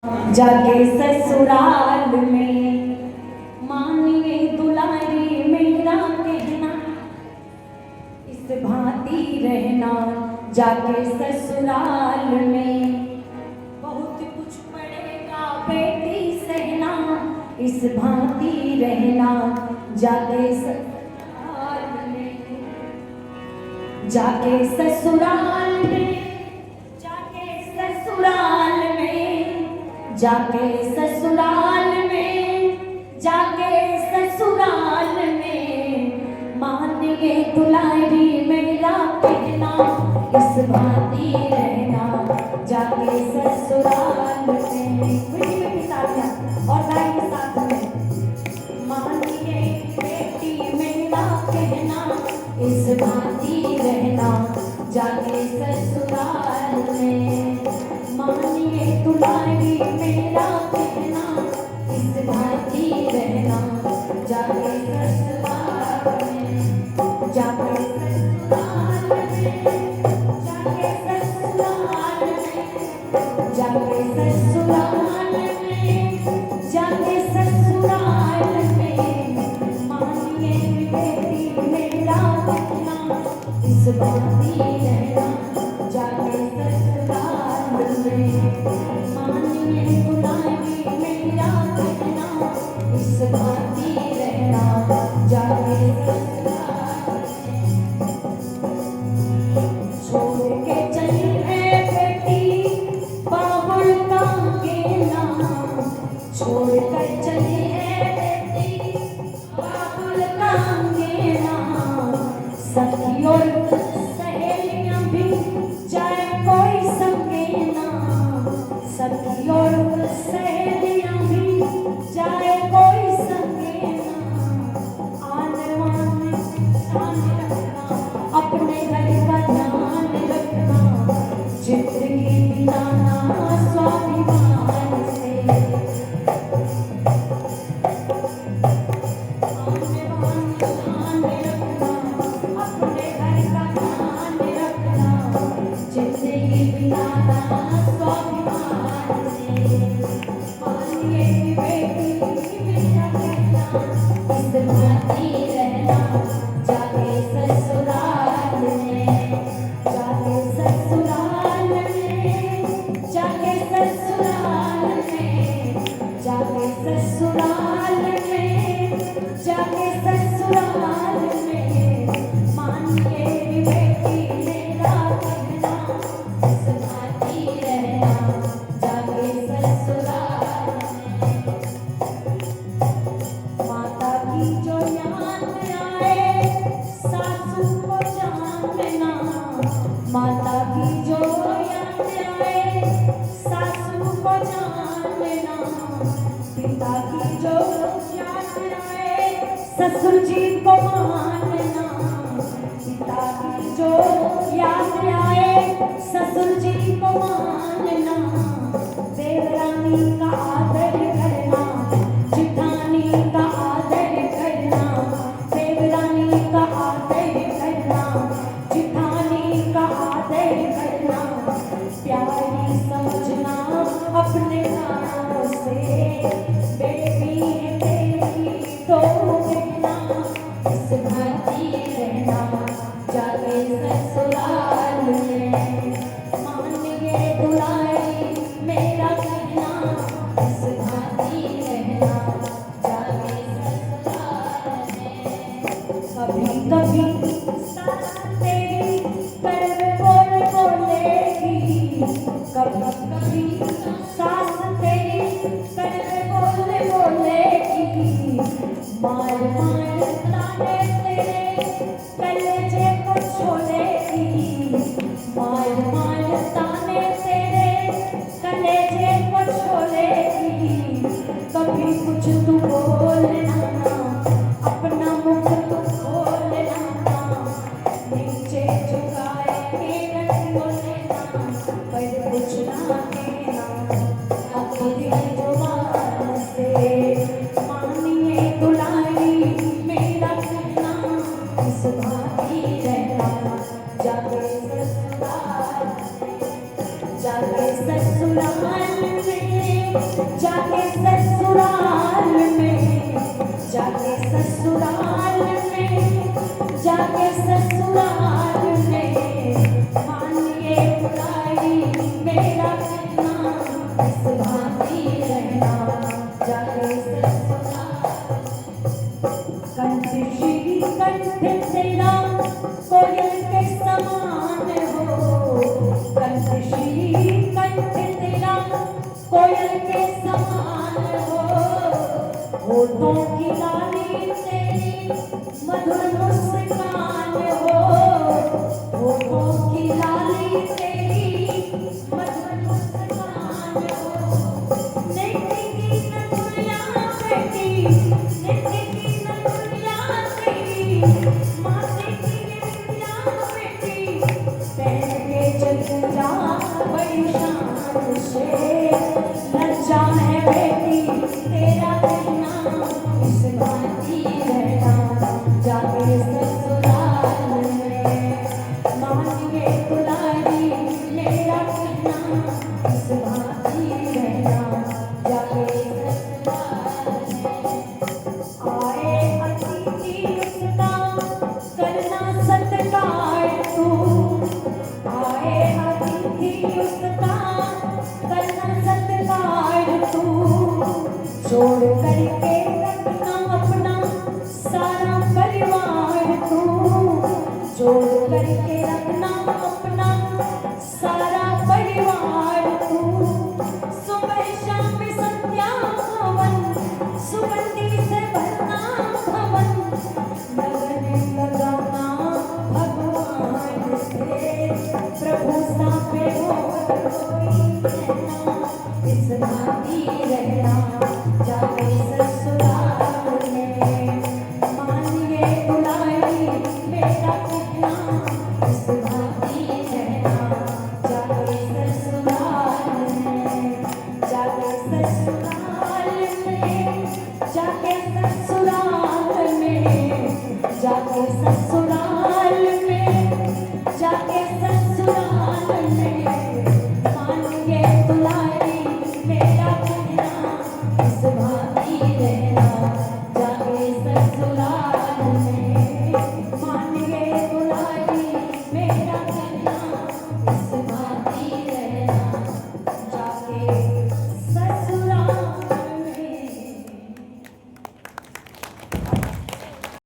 जाके ससुराल में मानिए दुलारी मेरा कहना, इस भांति रहना जाके ससुराल में। बहुत कुछ पड़ेगा बेटी सहना, इस भांति रहना जाके ससुराल में। जाके ससुराल में, जाके ससुराल में, जाके ससुराल में, जाके ससुराल में मानिए दुलारी मेरा कहना, इस भांति रहना जाके ससुराल में। मीठी मीठी तालियां और गाएंगे साथ में। मानिए बेटी मेरा कहना, इस भांति रहना जाके ससुराल में। मानिए दुलारी मेरा कहना, इस भांति रहना जाके ससुराल में। जाके ससुराल में, जाके ससुराल में, जाके ससुराल में, जाके ससुराल में मानिए बेटी मेरा कहना, इस भांति रहना जाके ससुराल में। मानिए दुलारी मेरा कहना, इस भांति रहना जाके ससुराल में। छोड़ के चली है बेटी बाबुल का गेना, छोड़ कर चली है बेटी बाबुल का गेना। सखी और सहेलियां भी जाए कोई संगे ना, सखी और सहेलियां भी जाए कोई संगे ना। आने वाने ध्यान रखना, अपने घर का ध्यान रखना, जिंदगी बिताना स्वाभिमान से। आने वाने ध्यान रखना, अपने घर का ध्यान रखना, जिंदगी बिताना स्वाभिमान से। मानिए बेटी मेरा कहना, इस भांति रहना जाके ससुराल में। जाके ससुराल में, जाके ससुराल में, जाके ससुराल में, जाके ससुराल में मानिए बेटी मेरा कहना, इस भांति रहना जाके ससुराल में। माता की जो याद आए सासू को जानना, माता की जो याद आए सासू को जानना। पिता की जो याद आए ससुर जी को मानना, पिता की जो याद आए ससुर जी को मानना। देवरानी का आदर करना, जिठानी का आदर करना, देवरानी का आदर करना, जिठानी का आदर करना। प्यारी समझना अपने कानों से, बेटी है तेरी तो कहना, इस भांति रहना जाके ससुराल में। मानिए दुलारी मेरा कहना, इस भांति रहना जाके ससुराल में। कभी कभी सास तेरी कर बोल बोलेगी, कभी कभी सास तेरी कर बोल बोलेगी। मार मार ताने तेरे कलेजे को छोड़ेगी, मार मार ताने तेरे कलेजे को छोड़ेगी। कभी कुछ तू बोलना ना, अपना मुख तू खोलना ना, नीचे झुकाए के रख बोलना, पर कुछ ना कहना अपनी जुबान से। मानिए दुलारी मेरा कहना, इस भांति रहना जाके ससुराल में। जाके ससुराल में कोयल के समान हो, होठों की लाली तेरी मधुर मुस्कान हो, होठों की लाली तेरी मधुर मुस्कान हो। नित्य की न दुनिया बेटी, नित्य की न दुनिया तेरी, माथे की विद्या बेटी, पहन के चल जा बड़ी शान से। लज्जा है बेटी तेरा कहना, इस भांति रहना जाके ससुराल में। मानिए दुलारी मेरा कहना, इस भांति रहना जाके ससुराल में। आए अतिथि उसका करना सत्कार तू, आए अतिथि उसका करना सत्कार तू। जोड़ करके रखना अपना सारा परिवार तू, जोड़ करके रखना अपना सारा परिवार तू। सुबह शाम संध्या हवन, सुगंधि से भरना भवन, लगन लगाना भगवान से। प्रभु सा पे और कोई कहना, इस भांति रहना जाके ससुराल में। मानिए दुलारी मेरा कहना, इस भांति रहना जाके ससुराल में। जाके ससुराल में, जाके ससुराल में, जाके ससुराल में, जाके ससुराल में।